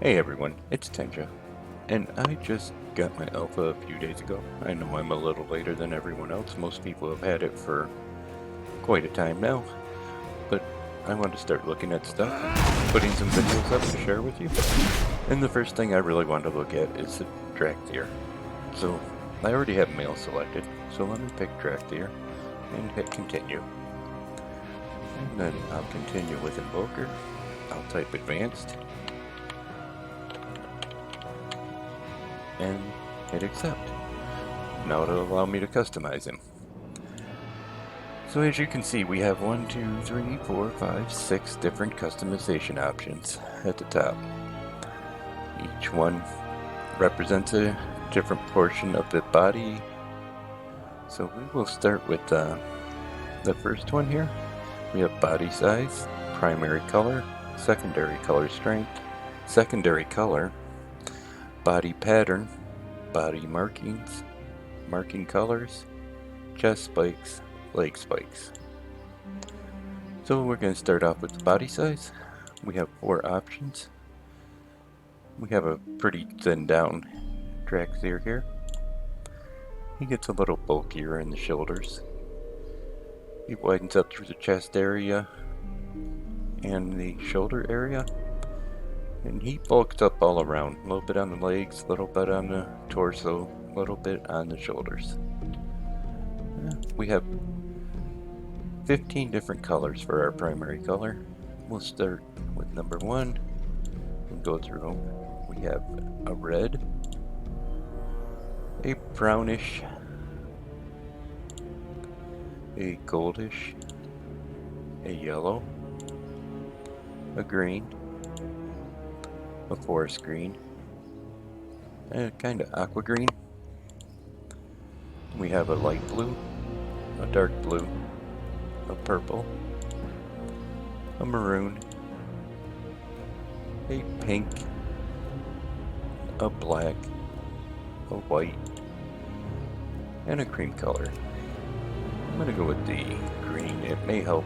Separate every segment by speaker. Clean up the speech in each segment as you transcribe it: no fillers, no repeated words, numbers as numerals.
Speaker 1: Hey everyone, it's Tenja, and I just got my alpha a few days ago. I know I'm a little later than everyone else. Most people have had it for quite a time now, but I want to start looking at stuff and putting some videos up to share with you. And the first thing I really want to look at is the Dracthyr. So I already have male selected, so let me pick Dracthyr and hit continue. And then I'll continue with Invoker. I'll type advanced and hit accept. Now it'll allow me to customize him. So as you can see, we have 1, 2, 3, 4, 5, 6 different customization options at the top. Each one represents a different portion of the body. So we will start with the first one here. We have body size, primary color, secondary color strength, secondary color, body pattern, body markings, marking colors, chest spikes, leg spikes. So we're going to start off with the body size. We have 4 options. We have a pretty thinned down Dracthyr here. He gets a little bulkier in the shoulders. He widens up through the chest area and the shoulder area. And he bulks up all around, a little bit on the legs, a little bit on the torso, a little bit on the shoulders. We have 15 different colors for our primary color. We'll start with number 1 and go through them. We have a red, a brownish, a goldish, a yellow, a green, a forest green, and a kind of aqua green. We have a light blue, a dark blue, a purple, a maroon, a pink, a black, a white, and a cream color. I'm going to go with the green. It may help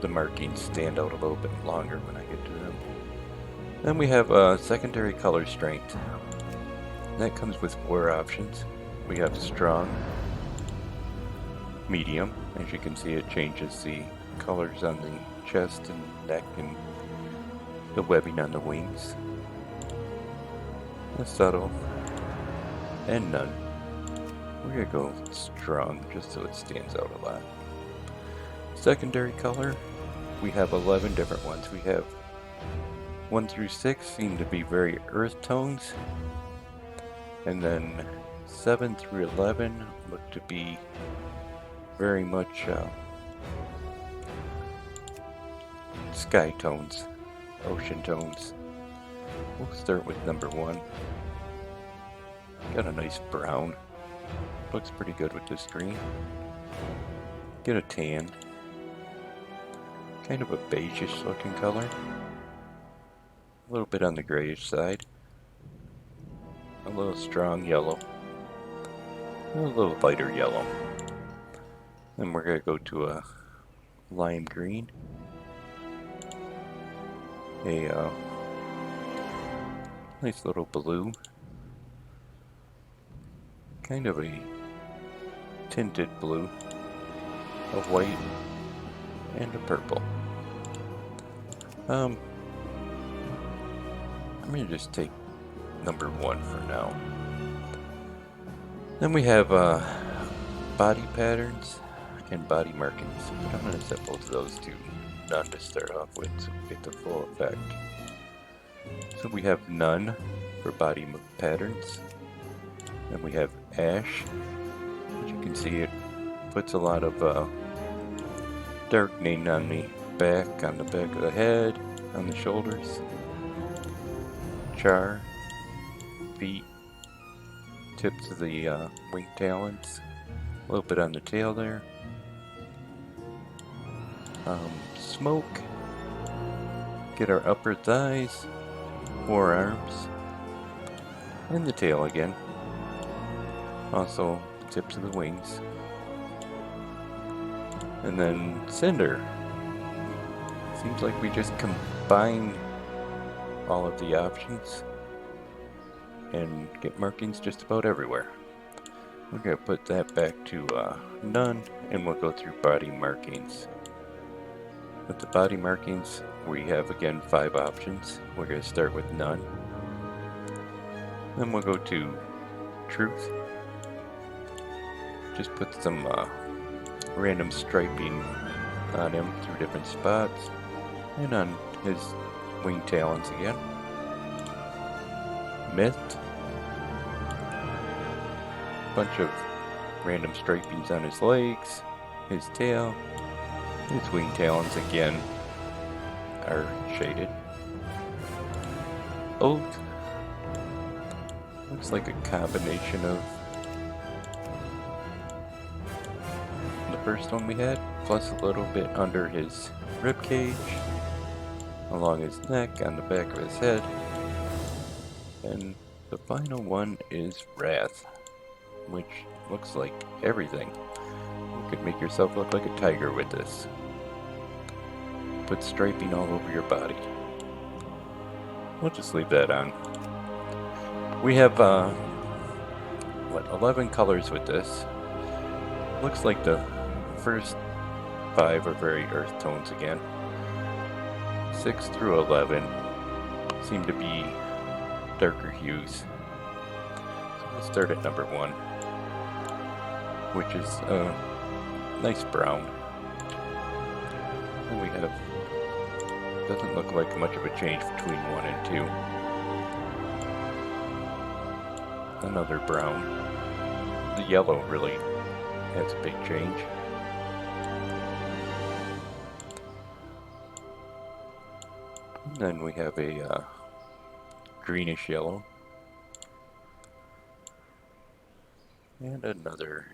Speaker 1: the markings stand out a little bit longer when I get to them. Then we have a secondary color strength. That comes with 4 options. We have strong, medium. As you can see, it changes the colors on the chest and neck and the webbing on the wings. The subtle, and none. We're going to go strong just so it stands out a lot. Secondary color, we have 11 different ones. We have 1 through 6 seem to be very earth tones, and then 7 through 11 look to be very much sky tones, ocean tones. We'll start with number 1. Got a nice brown. Looks pretty good with this green. Get a tan. Kind of a beigeish looking color. A little bit on the grayish side. A little strong yellow. A little lighter yellow. Then we're going to go to a lime green. A nice little blue. Kind of a tinted blue. A white. And a purple. I'm going to just take number 1 for now. Then we have body patterns and body markings. But I'm going to set both of those to none to start off with so we get the full effect. So we have none for body patterns. Then we have ash. As you can see, it puts a lot of darkening on the back of the head, on the shoulders. Char, feet, tips of the wing talons, a little bit on the tail there. Smoke, get our upper thighs, forearms, and the tail again. Also, tips of the wings. And then cinder. Seems like we just combine all of the options and get markings just about everywhere. We're going to put that back to none, and we'll go through body markings. With the body markings, we have again 5 options. We're going to start with none. Then we'll go to truth. Just put some random striping on him through different spots, and on his wing talons again. Myth. Bunch of random stripings on his legs, his tail, his wing talons again are shaded. Oath. Looks like a combination of the first one we had, plus a little bit under his rib cage, along his neck, on the back of his head, and the final one is Wrath, which looks like everything. You could make yourself look like a tiger with this. Put striping all over your body. We'll just leave that on. We have, 11 colors with this. Looks like the first 5 are very earth tones again. 6 through 11 seem to be darker hues. So we'll start at number 1, which is a nice brown. And we have, doesn't look like much of a change between 1 and 2. Another brown. The yellow really has a big change. And then we have a greenish yellow. And another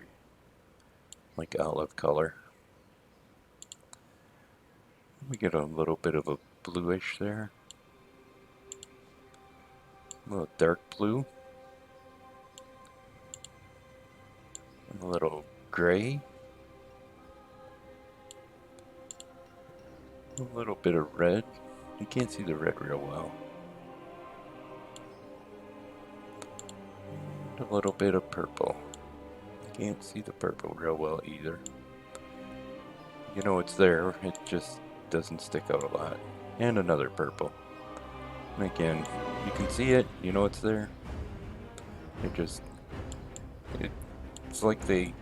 Speaker 1: like olive color. We get a little bit of a bluish there. A little dark blue. A little gray. A little bit of red. You can't see the red real well. And a little bit of purple. Can't see the purple real well either. You know it's there, it just doesn't stick out a lot. And another purple. And again, you can see it, you know it's there. It's like they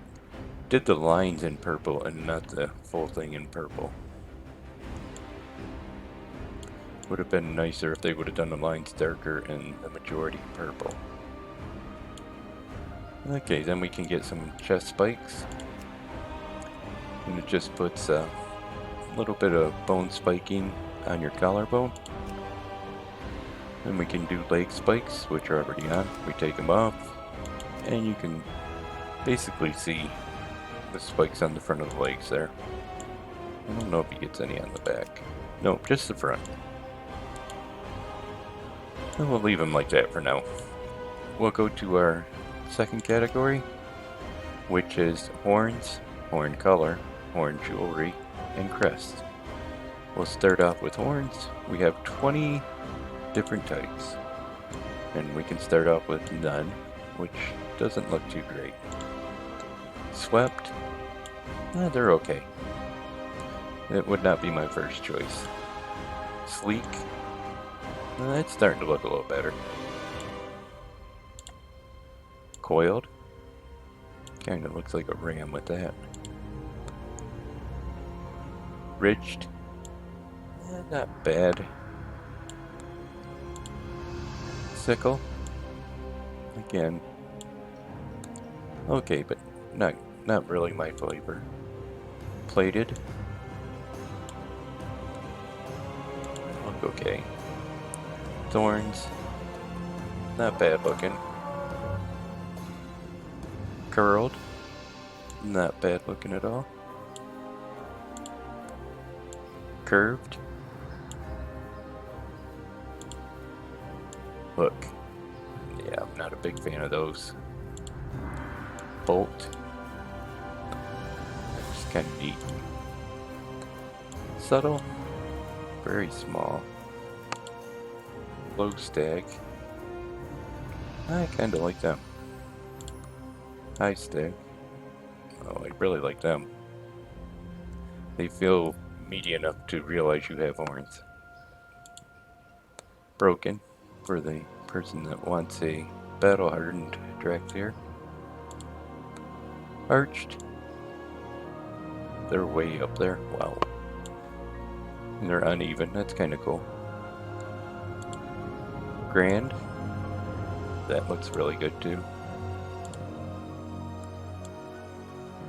Speaker 1: did the lines in purple and not the full thing in purple. Would have been nicer if they would have done the lines darker and the majority purple. Okay, then we can get some chest spikes. And it just puts a little bit of bone spiking on your collarbone. Then we can do leg spikes, which are already on. We take them off, and you can basically see the spikes on the front of the legs there. I don't know if he gets any on the back. Nope, just the front. And we'll leave him like that for now. We'll go to our second category, which is horns, horn color, horn jewelry, and crests. We'll start off with horns. We have 20 different types, and we can start off with none, which doesn't look too great. Swept, they're okay. It would not be my first choice. Sleek, it's starting to look a little better. Coiled, kind of looks like a ram with that. Ridged, not bad. Sickle, again, okay, but not really my flavor. Plated, look okay. Thorns, not bad looking. Curled, not bad looking at all. Curved, hook, yeah, I'm not a big fan of those. Bolt, that's kind of neat. Subtle, very small. Low stag, I kinda like them. High stick. Oh, I really like them. They feel meaty enough to realize you have horns. Broken, for the person that wants a battle-hardened Dracthyr. Arched. They're way up there. Wow. And they're uneven. That's kind of cool. Grand. That looks really good too.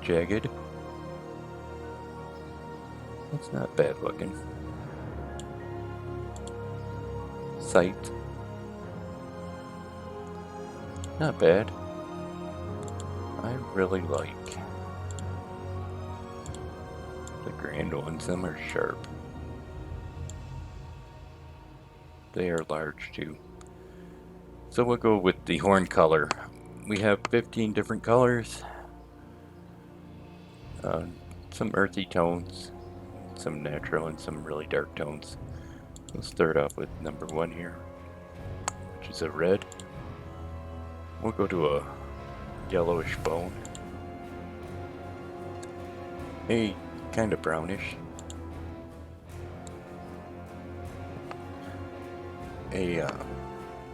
Speaker 1: Jagged. That's not bad looking. Sight. Not bad. I really like the grand ones. Them are sharp. They are large too. So we'll go with the horn color. We have 15 different colors. Some earthy tones, some natural, and some really dark tones. We'll start off with number 1 here, which is a red. We'll go to a yellowish bone. A kind of brownish.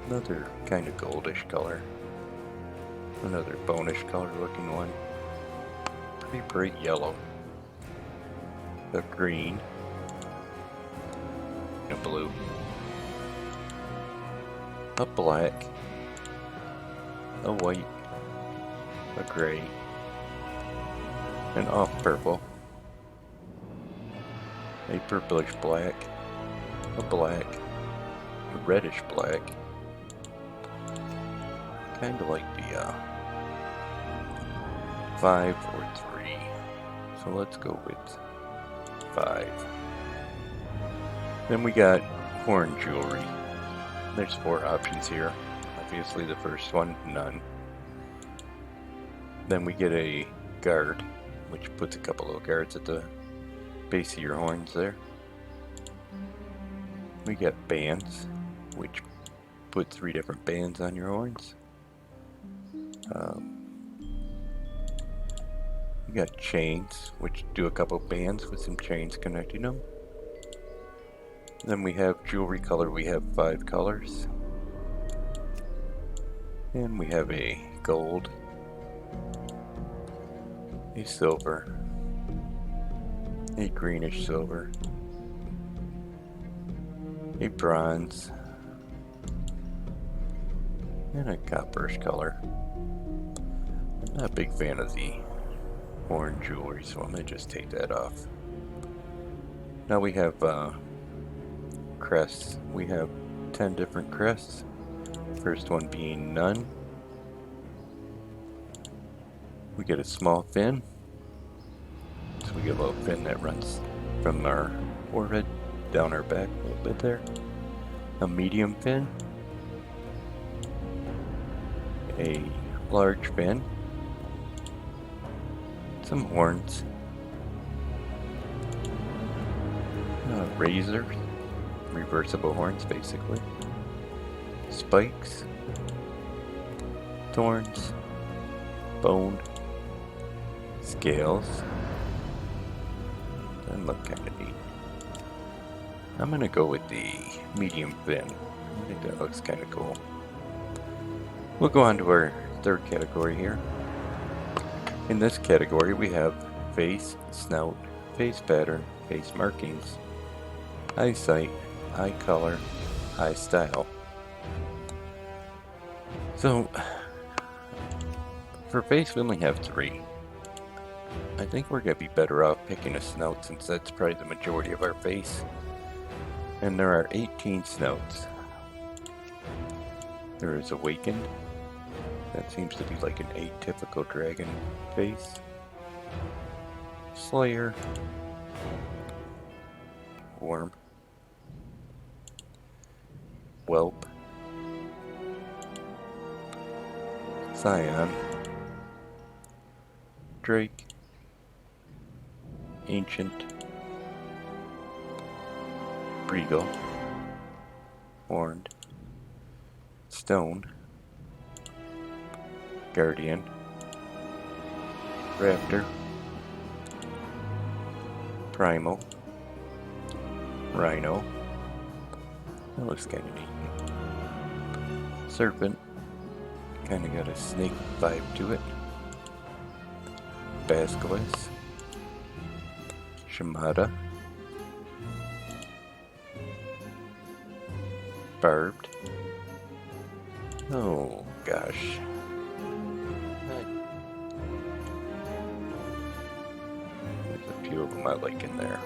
Speaker 1: Another kind of goldish color. Another bonish color looking one. Pretty bright yellow. A green. A blue. A black. A white. A gray. An off purple. A purplish black. A black. A reddish black. Kind of like the 5 or 3. So let's go with 5. Then we got horn jewelry. There's 4 options here. Obviously the first one, none. Then we get a guard, which puts a couple of guards at the base of your horns there. We got bands, which put 3 different bands on your horns. We got chains, which do a couple bands with some chains connecting them. Then we have jewelry color. We have 5 colors. And we have a gold, a silver, a greenish silver, a bronze, and a copperish color. I'm not a big fan of the horn jewelry, so I'm going to just take that off. Now we have crests. We have 10 different crests. First one being none. We get a small fin. So we get a little fin that runs from our forehead down our back a little bit there. A medium fin. A large fin. Some horns. Razor. Reversible horns, basically. Spikes. Thorns. Bone. Scales. That look kind of neat. I'm gonna go with the medium fin. I think that looks kind of cool. We'll go on to our third category here. In this category we have face, snout, face pattern, face markings, eyesight, eye color, eye style. So, for face we only have 3. I think we're going to be better off picking a snout since that's probably the majority of our face. And there are 18 snouts. There is Awakened. That seems to be like an atypical dragon face. Slayer. Worm. Whelp. Scion. Drake. Ancient. Regal. Horned. Stone. Guardian, Raptor, Primal, Rhino. That looks kind of neat. Serpent, kind of got a snake vibe to it. Basilisk, Shimada, Barbed. Oh gosh. There's a few of them I like in there.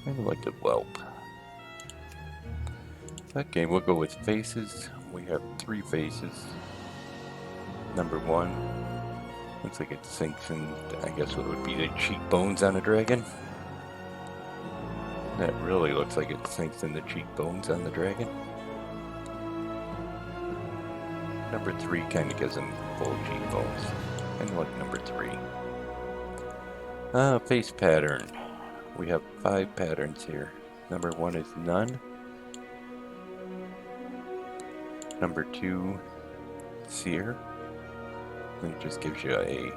Speaker 1: I like the whelp. Okay, we'll go with faces. We have 3 faces. Number 1 looks like it sinks in, I guess what would be the cheekbones on a dragon. That really looks like it sinks in the cheekbones on the dragon. Number 3 kind of gives him full cheekbones. Kind of like number 3. Face pattern. We have 5 patterns here. Number 1 is none. Number 2, sear. And it just gives you a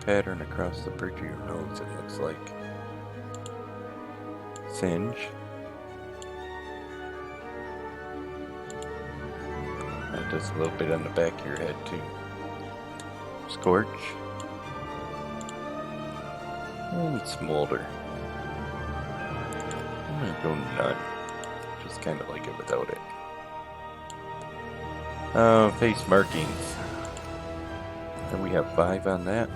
Speaker 1: pattern across the bridge of your nose, it looks like. Singe. That does a little bit on the back of your head too. Scorch. And smolder. I'm gonna go none. Just kind of like it without it. Face markings. And we have 5 on that.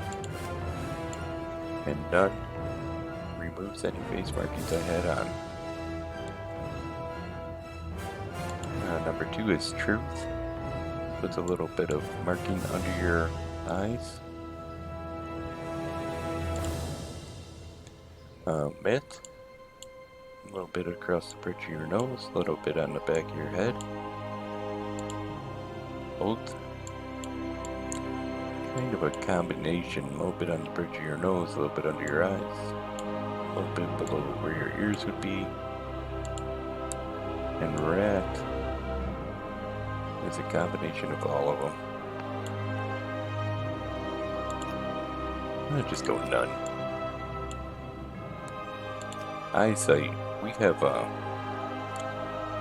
Speaker 1: And none. Removes any face markings I had on. Number 2 is truth. Puts a little bit of marking under your eyes. Myth. A little bit across the bridge of your nose, a little bit on the back of your head. Oath. Kind of a combination, a little bit on the bridge of your nose, a little bit under your eyes, a little bit below where your ears would be. And rat is a combination of all of them. I'm gonna just go none. Eyesight. We have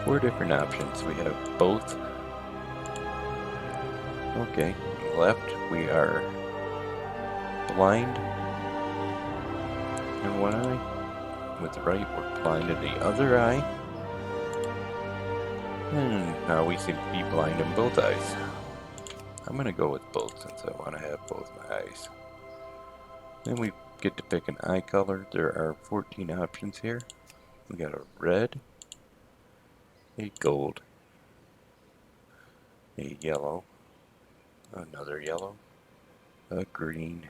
Speaker 1: 4 different options. We have both. Okay, left we are blind in one eye. With the right we're blind in the other eye. And now we seem to be blind in both eyes. I'm gonna go with both since I want to have both my eyes. Then we get to pick an eye color. There are 14 options here. We got a red, a gold, a yellow, another yellow, a green,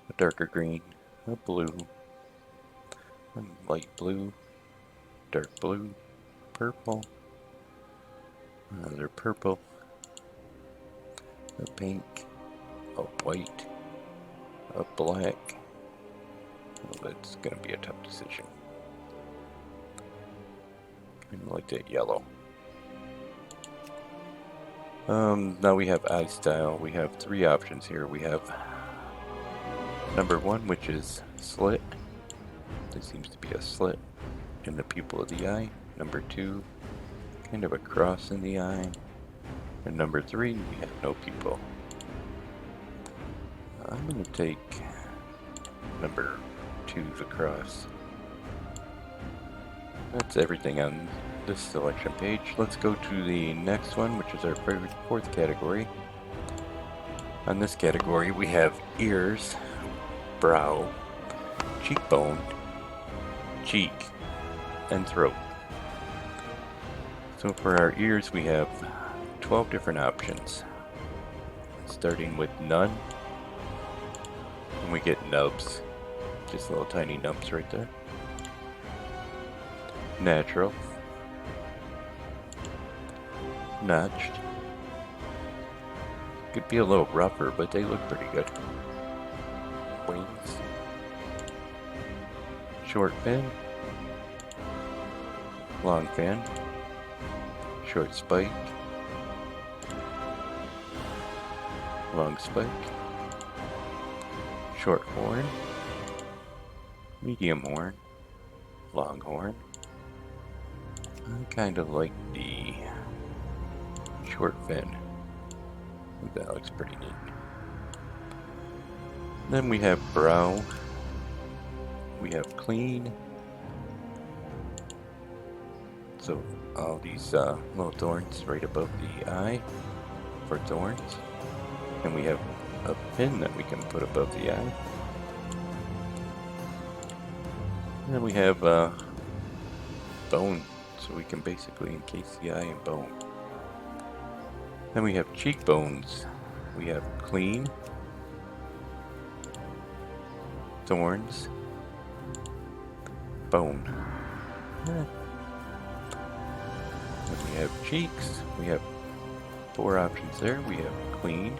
Speaker 1: a darker green, a blue, a light blue, dark blue, purple, another purple, a pink, a white, a black. Well, that's going to be a tough decision. Kind of like that yellow. Now we have eye style. We have 3 options here. We have number 1, which is slit. There seems to be a slit in the pupil of the eye. Number 2, kind of a cross in the eye. And number 3, we have no pupil. I'm going to take number 2, the cross. That's everything on this selection page. Let's go to the next one, which is our 4th category. On this category we have ears, brow, cheekbone, cheek, and throat. So for our ears we have 12 different options. Starting with none. And we get nubs. Just little tiny nubs right there. Natural. Notched. Could be a little rougher, but they look pretty good. Wings. Short fin. long fin, short spike, long spike, short horn, medium horn, long horn. I kind of like the short fin. I think that looks pretty neat. Then we have brow, we have clean, so all these little thorns right above the eye for thorns, and we have a pin that we can put above the eye. And then we have bone, so we can basically encase the eye in bone. Then we have cheekbones. We have clean, thorns, bone. Then we have cheeks. We have 4 options there. We have clean.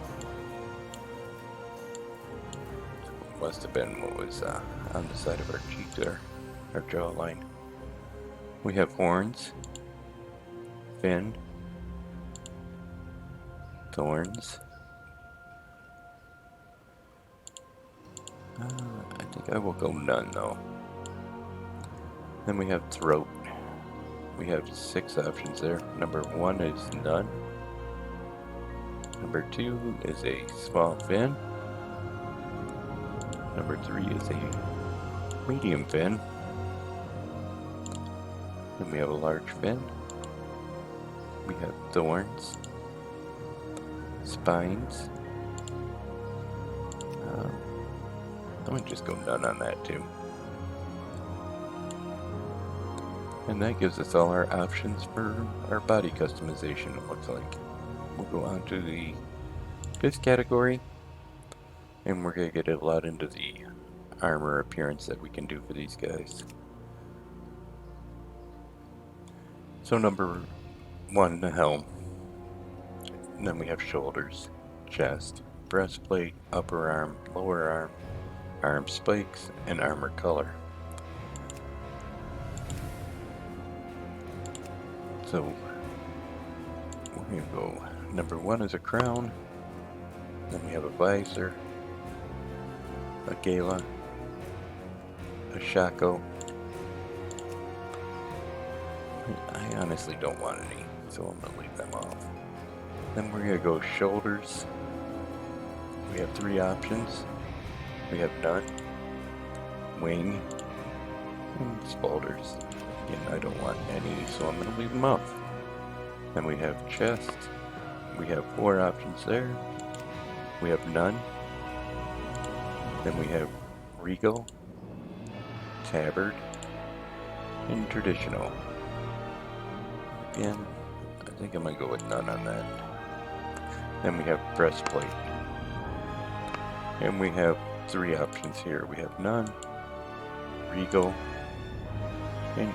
Speaker 1: Must have been what was on the side of our cheek there, our jawline. We have horns, fin, thorns. I think I will go none though. Then we have throat. We have 6 options there. Number 1 is none. Number 2 is a small fin. Number 3 is a medium fin. Then we have a large fin. We have thorns, spines. I'm gonna just go none on that too. And that gives us all our options for our body customization, it looks like. We'll go on to the 5th category, and we're gonna get a lot into the armor appearance that we can do for these guys. So number 1, the helm. And then we have shoulders, chest, breastplate, upper arm, lower arm, arm spikes, and armor color. So we're gonna go, number 1 is a crown, then we have a visor, a gala, a shako. I honestly don't want any, so I'm gonna leave them off. Then we're gonna go shoulders. We have 3 options. We have none, wing, and spaulders. Again, I don't want any, so I'm gonna leave them off. Then we have chest. We have 4 options there. We have none. Then we have regal, tabard, and traditional. Again, I think I'm gonna go with none on that. Then we have breastplate. And we have 3 options here. We have none, regal, and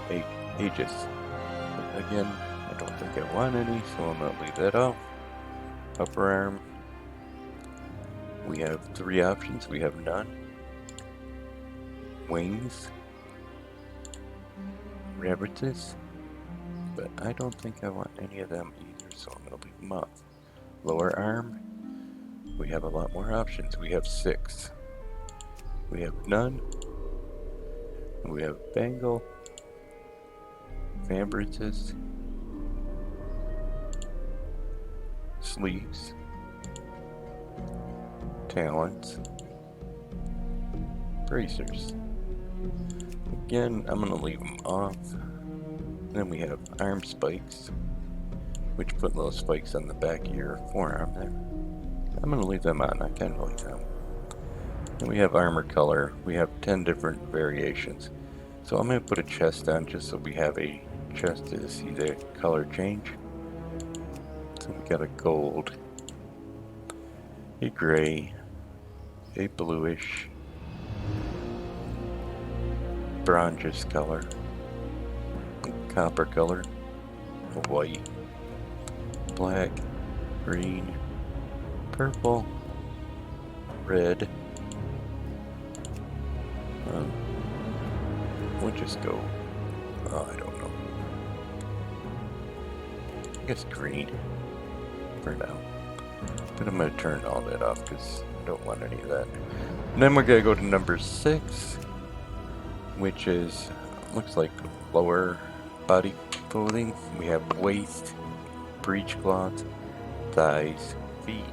Speaker 1: aegis. But again, I don't think I want any, so I'm gonna leave that off. Upper arm. We have 3 options. We have none, wings, rabbitus, but I don't think I want any of them either, so I'm gonna leave them off. Lower arm. We have a lot more options. We have 6. We have none. We have bangle, vambritus, sleeves, talons, bracers. Again, I'm gonna leave them off. Then we have arm spikes, which put little spikes on the back of your forearm there. I'm gonna leave them on, I kind of like them. Then we have armor color. We have 10 different variations. So I'm gonna put a chest on just so we have a chest to see the color change. So we got a gold, a gray, a bluish, bronze color, a copper color, a white, black, green, purple, red. We'll just go, I don't know. I guess green for now. But I'm going to turn all that off because I don't want any of that. And then we're going to go to number 6, which is, looks like lower body clothing. We have waist, breechcloth, thighs, feet,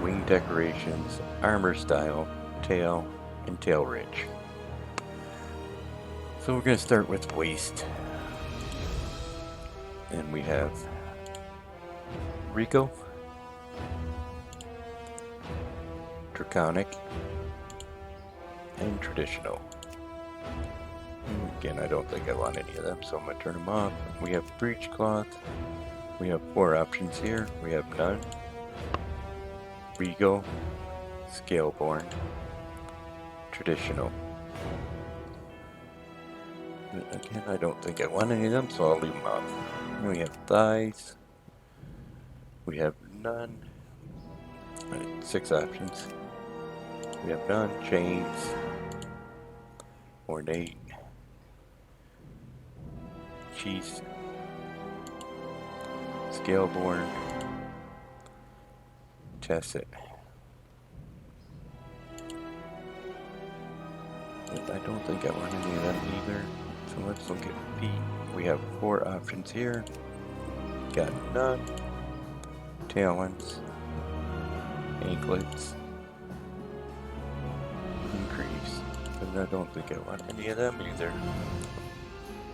Speaker 1: wing decorations, armor style, tail, and tail ridge. So we're going to start with waist. And we have Rico, Draconic, and Traditional. And again, I don't think I want any of them, so I'm going to turn them off. We have Breechcloth. We have 4 options here. We have None, Regal, Scaleborn, Traditional. Again, I don't think I want any of them, so I'll leave them off. Then we have Thighs. We have None. 6 options. We have None, Chains, Ornate, Cheese, Scaleborn, Chesset. And I don't think I want any of them either. So let's look at feet. We have 4 options here. Got None, Talons, Anklets, and Creeps. And I don't think I want any of them either.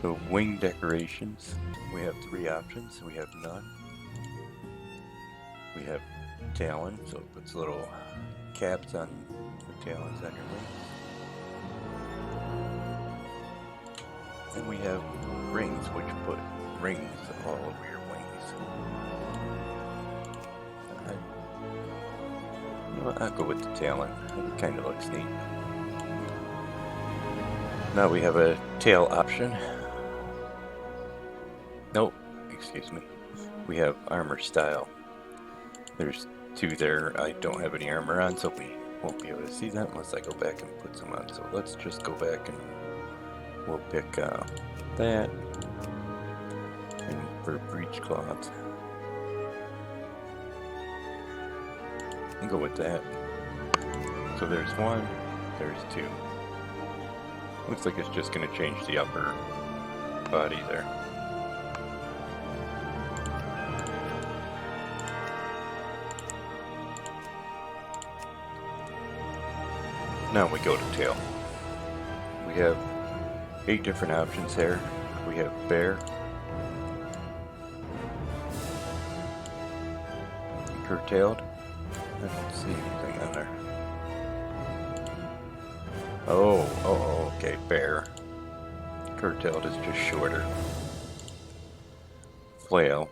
Speaker 1: So wing decorations. We have 3 options. We have None. We have Talon, so it puts little caps on the talons on your wings. And we have rings, which put rings all over your wings. You know what, I'll go with the Talon. It kind of looks neat. Now we have a tail option. Nope, excuse me. We have armor style. There's 2 there. I don't have any armor on, so we won't be able to see that unless I go back and put some on. So let's just go back and we'll pick that. And for breechcloth, and go with that. So there's 1, there's 2. Looks like it's just going to change the upper body there. Now we go to tail. We have 8 different options here. We have bear, curtailed. I don't see anything on there. Oh, okay, bear. Curtailed is just shorter. Flail.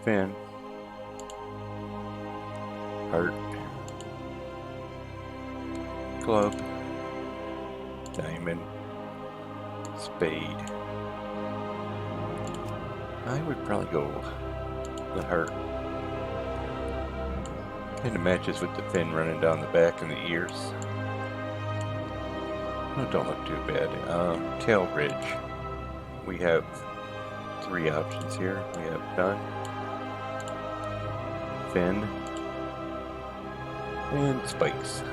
Speaker 1: Fin. Heart. Club. Diamond. Spade. I would probably go the heart. Kind of matches with the fin running down the back and the ears. Oh, don't look too bad. Tail ridge. We have 3 options here. We have None, fin, and spikes.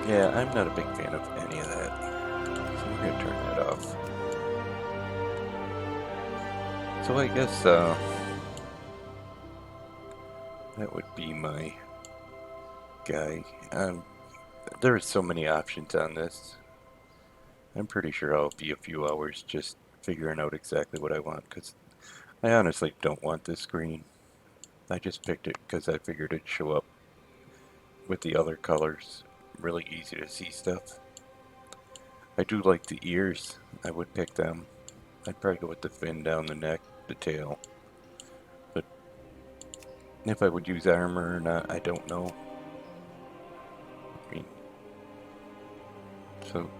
Speaker 1: Yeah, I'm not a big fan of any of that, so we're going to turn that off. So I guess that would be my guy. There are so many options on this. I'm pretty sure I'll be a few hours just figuring out exactly what I want, because I honestly don't want this screen. I just picked it because I figured it'd show up with the other colors. Really easy to see stuff. I do like the ears. I would pick them. I'd probably go with the fin down the neck, the tail. But if I would use armor or not, I don't know. I mean, so,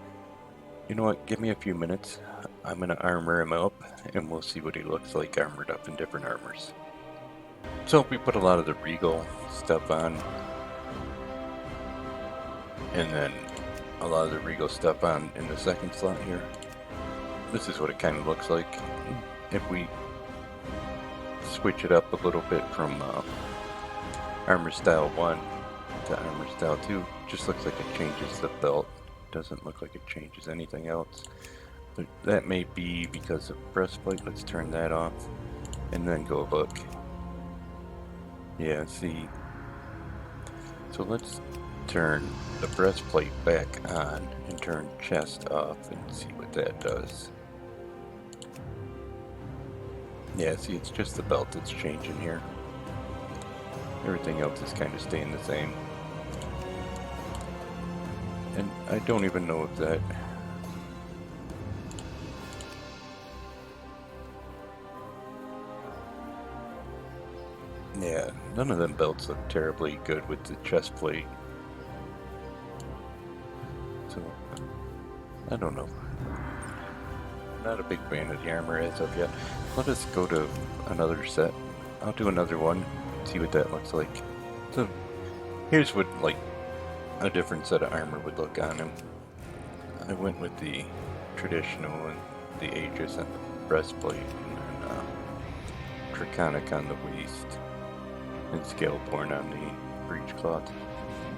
Speaker 1: you know what? Give me a few minutes. I'm going to armor him up, and we'll see what he looks like armored up in different armors. So we put a lot of the regal stuff on. And then a lot of the Regal stuff on in the second slot here. This is what it kind of looks like. If we switch it up a little bit from Armor Style 1 to Armor Style 2, just looks like it changes the belt. Doesn't look like it changes anything else. But that may be because of breastplate. Let's turn that off and then go look. Yeah, see. So let's turn the breastplate back on and turn chest off and see what that does. Yeah, see, it's just the belt that's changing here. Everything else is kind of staying the same. And I don't even know if that... Yeah, none of them belts look terribly good with the chest plate. So, I don't know. Not a big fan of the armor as of yet. Let us go to another set. I'll do another one, see what that looks like. So, here's what, like, a different set of armor would look on him. I went with the traditional and the Aegis and the breastplate, and then Draconic on the waist, and Scaleborn on the breechcloth.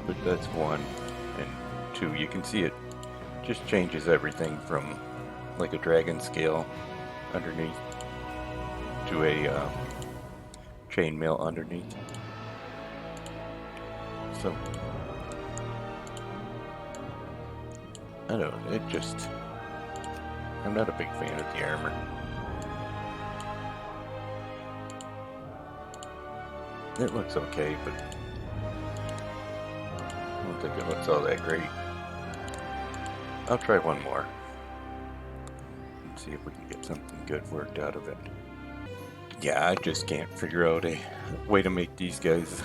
Speaker 1: But that's 1, and 2, you can see it just changes everything from like a dragon scale underneath to a chainmail underneath. So I don't know, it just, I'm not a big fan of the armor. It looks okay, but I don't think it looks all that great. I'll try one more and see if we can get something good worked out of it. Yeah, I just can't figure out a way to make these guys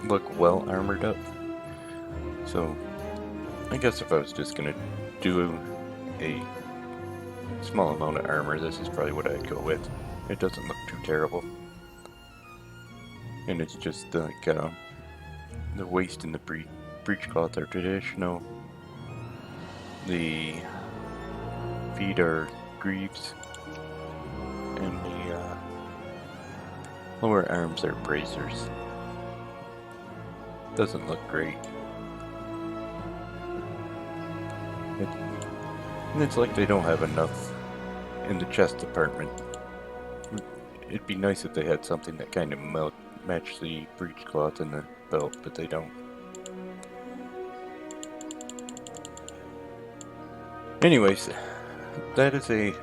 Speaker 1: look well armored up. So I guess if I was just gonna do a small amount of armor, this is probably what I'd go with. It doesn't look too terrible. And it's just like the waist and the breechcloth are traditional. The feet are greaves, and the lower arms are bracers. Doesn't look great. And it's like they don't have enough in the chest department. It'd be nice if they had something that kind of matched the breechcloth and the belt, but they don't. Anyways, that is a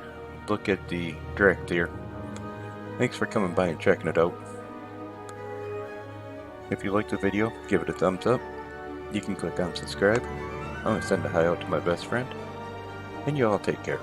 Speaker 1: look at the Dracthyr. Thanks for coming by and checking it out. If you liked the video, give it a thumbs up. You can click on subscribe. I'm going to send a hi out to my best friend. And you all take care.